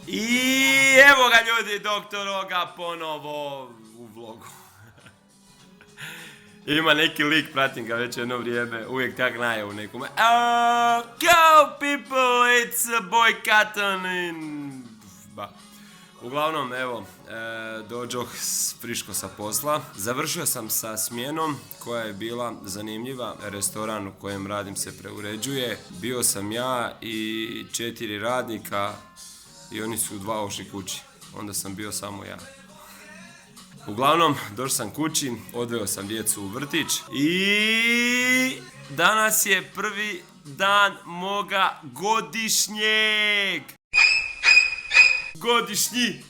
I evo ga ljudi, doktor Oga ponovo u vlogu. Ima neki lik, pratim ga već jedno vrijeme, uvijek tak najavu nekome. Oh, go people, it's a boy Cotton in... Uglavnom, evo, dođoh friško sa posla. Završio sam sa smjenom koja je bila zanimljiva. Restoran u kojem radim se preuređuje. Bio sam ja i 4 radnika i oni su 2 ošli kući. Onda sam bio samo ja. Uglavnom, došao sam kući, odveo sam djecu u vrtić i danas je prvi dan moga godišnjeg. Godišnji.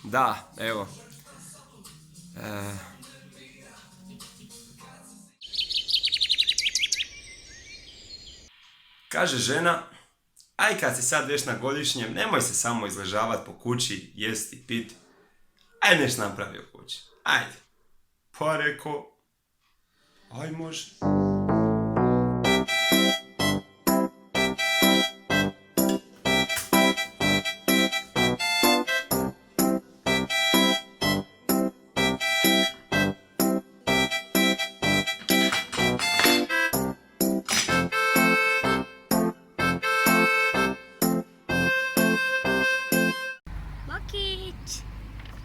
Da, evo. Kaže žena, aj kad si sad već na godišnjem, nemoj se samo izležavat po kući, jesti, pit. Aj neš napravi u kući, ajde. Pa reko, aj može.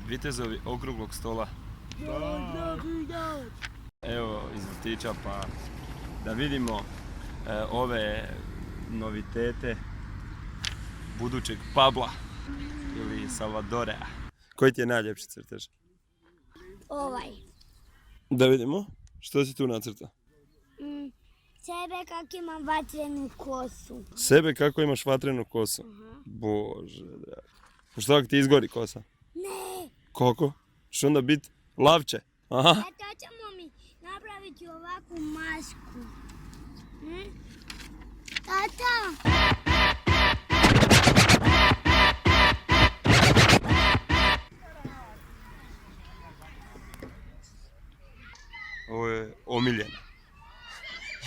Vitezovi okruglog stola. Evo iz vrtića pa da vidimo ove novitete budućeg Pabla ili Salvadorea. Koji ti je najljepši crtež? Ovaj. Da vidimo. Što si tu nacrtao? Sebe kako imam vatrenu kosu. Sebe kako imaš vatrenu kosu? Bože dragi. Što ako ti izgori kosa? Ne. Kako? Što onda biti lavče? Aha. Eto ćemo mi napraviti ovakvu masku. Tata. Ovo je omiljeno.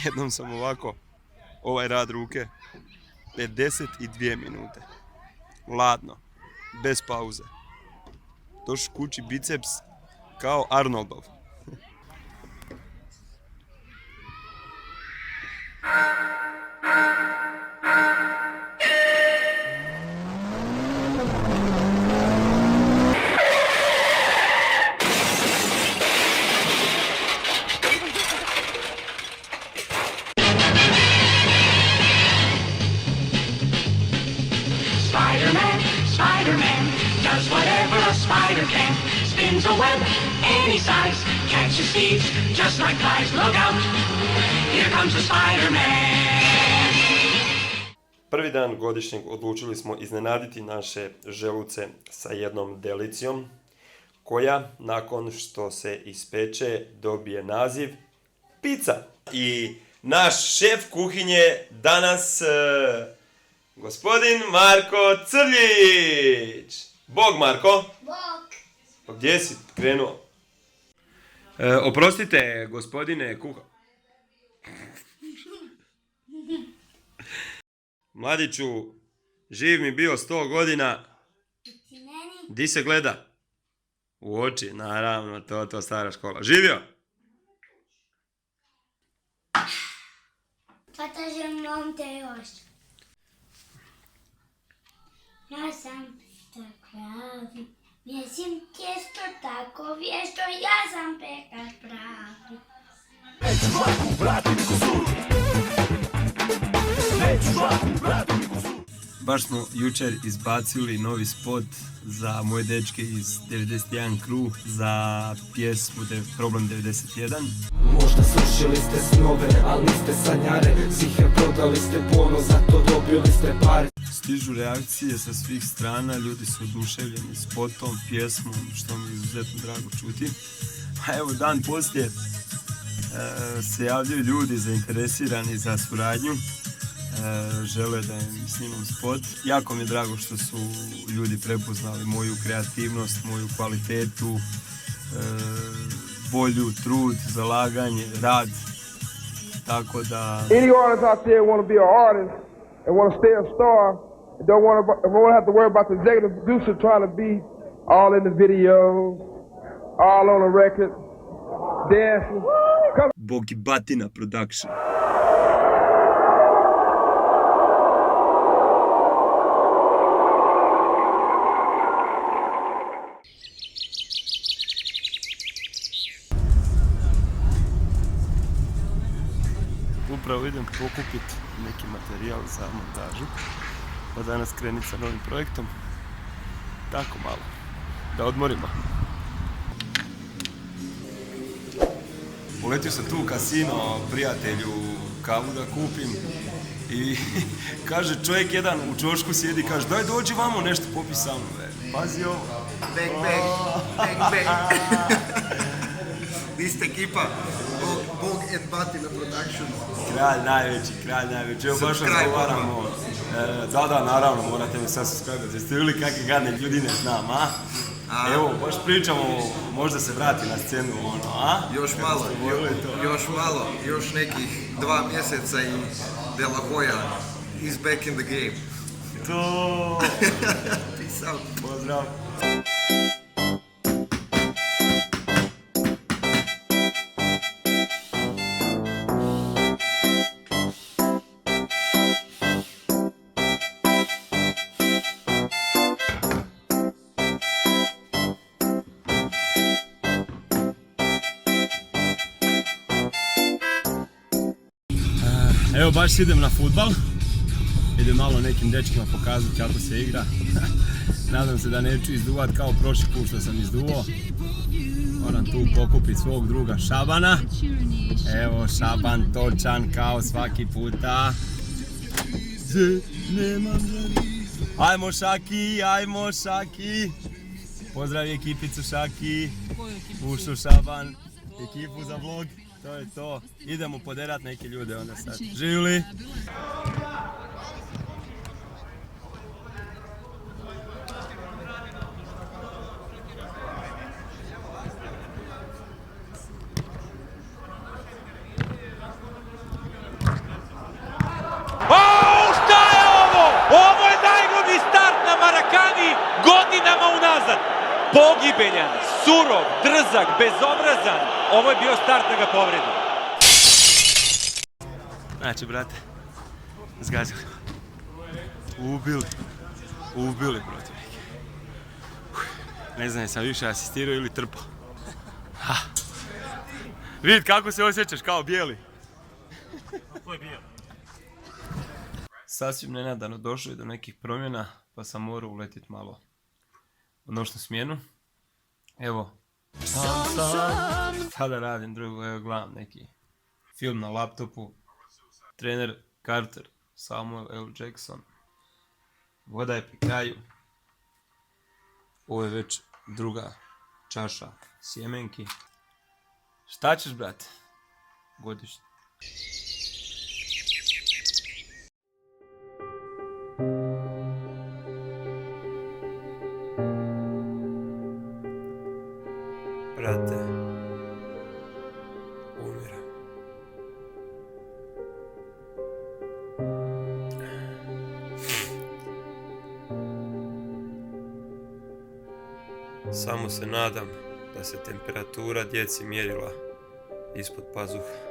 Jednom sam ovako, ovaj rad ruke, 52 minute. Ladno, bez pauze. Došao kući biceps kao Arnoldov. Spider-Man does whatever a spider can. Spins a web any size, catches thieves just like flies. Look out, here comes the Spider-Man. Prvi dan godišnjeg odlučili smo iznenaditi naše želuce sa jednom delicijom koja nakon što se ispeče dobije naziv pizza. I naš šef kuhinje danas gospodin Marko Crljić. Bog Marko. Bog. Pa gdje si krenuo? Oprostite gospodine kuha. Mladiću, živ mi bio 100 godina. Di se gleda? U oči, naravno, to stara škola. Živio? Tata, želim te još. Ja sam pravi, mjesim tijesto tako vješto, ja sam pekar pravi. Neću žlaku vratim kusuru. Neću žlaku vratim kusuru. Baš smo jučer izbacili novi spot za moje dečke iz 91 Crew za pjesmu Problem 91. Možda srušili ste snove, ali niste sanjare. Zihe prodali ste pono, zato dobili ste pare. Stižu reakcije sa svih strana, ljudi su oduševljeni spotom, pjesmom, što mi je izuzetno drago čuti. A evo dan poslije se javljaju ljudi zainteresirani za suradnju. Žele da im snimam spot. Jako mi je drago što su ljudi prepoznali moju kreativnost, moju kvalitetu, volju, trud, zalaganje, rad. Tako da... Any artists out there want to be an artist and want to stay a star, and won't have to worry about the executive producer trying to be all in the videos, all on the record, dancing. Bogi Batina Production. Upravo idem pokupiti neki materijal za montažu, pa danas kreniti sa novim projektom. Tako malo, da odmorimo. Uletio sam tu u kasino prijatelju kavu da kupim i kaže čovjek jedan u čošku sjedi, kaže daj dođi vamo nešto popi sa mnom, pazi ovo. Bang, bang, bang, bang. Vi ste ekipa Bog and Batina Production. Kralj najveći, evo baš razgovaramo. Da, naravno, morate me sad subscribe-ati. Jeste vidjeli kakve gadne ljudi ne znam, a? Evo, baš pričamo, možda se vrati na scenu, ono, a? Još malo, još nekih 2 mjeseca i De La Hoya is back in the game. To! Peace out. Pozdrav! Evo baš idem na fudbal, idem malo nekim dečkima pokazati kako se igra. Nadam se da neću izduvat kao prošli put što sam izduo. Moram tu pokupiti svog druga Šabana. Evo Šaban točan kao svaki puta. Ajmo Šaki! Pozdravi ekipicu Šaki. Ušo Šaban, ekipu za vlog. To je to. Idemo poderat neke ljude onda sad. Živjeli! Šta je ovo? Ovo je najglublji start na Marakani godinama unazad. Pogibeljan, surov, drzak, bezobrazan. Ovo je bio start da ga povredi. Znači, brate, zgazili. Ubili protivnike. Ne znam, jesam više asistirao ili trpao. Vid kako se osjećaš kao bijeli. Ko je bio? Sasvim nenadano došlo je do nekih promjena, pa sam morao uletiti malo u noćnu smjenu. Evo, sada radim drugo, evo gledam neki film na laptopu. Trener Carter, Samuel L. Jackson. Voda je pri kraju. Ovo je već druga čaša sjemenki. Šta ćeš, brate? Godišnje. Brate, umiram. Samo se nadam da se temperatura djeci mjerila ispod pazuha.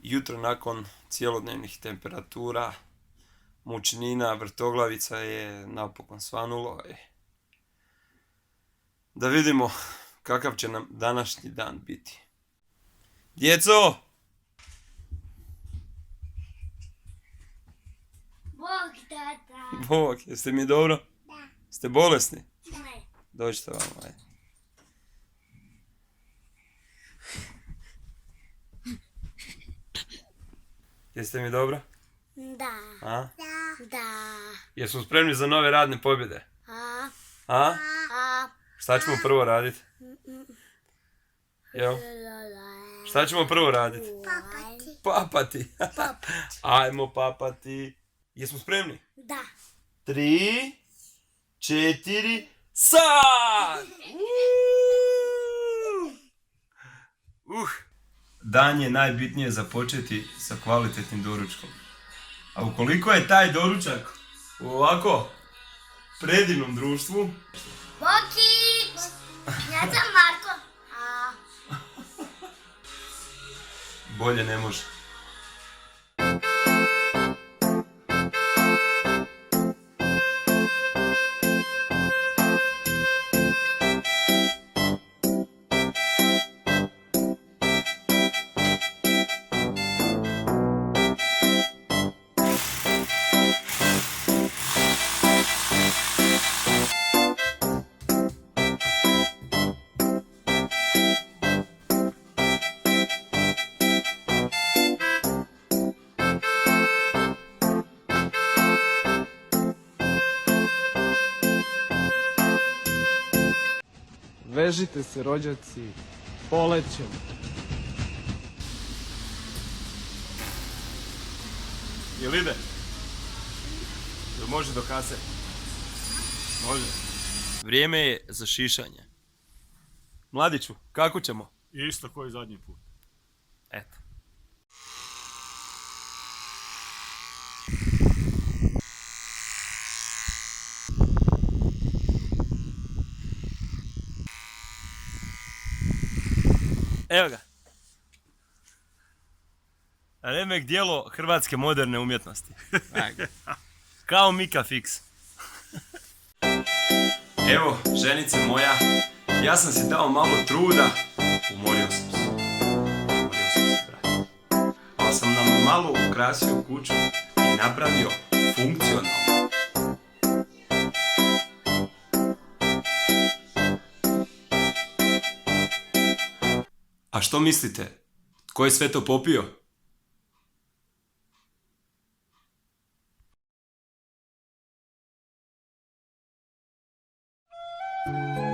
Jutro nakon cjelodnevnih temperatura, mučnina, vrtoglavica je napokon svanulo. Da vidimo kakav će nam današnji dan biti. Djeco! Bog, tata. Bog, jeste mi dobro? Da. Ste bolesni? Ne. Dođite vamo, ajde. Jeste mi dobro? Da. A? Da. Jesmo spremni za nove radne pobjede? A? Šta ćemo prvo raditi? Jo? Šta ćemo prvo raditi? Papati. Ajmo papati. Jesmo spremni? Da. 3, 4, sad! Dan je najbitnije započeti sa kvalitetnim doručkom. A ukoliko je taj doručak u ovako predivnom društvu... Boki! Ja sam Marko. Bolje ne može. Vežite se, rođaci, polećemo. Jel ide? Jel može do kase? Može. Vrijeme je za šišanje. Mladiću, kako ćemo? Isto koji zadnji put. Eto. Evo ga. Remek dijelo hrvatske moderne umjetnosti. Kao Mika Fix. Evo, ženice moja, ja sam si dao malo truda. Umorio sam se, brate. Ali sam nam malo ukrasio kuću i napravio funkcionalno. A što mislite? Tko je sve to popio? Da.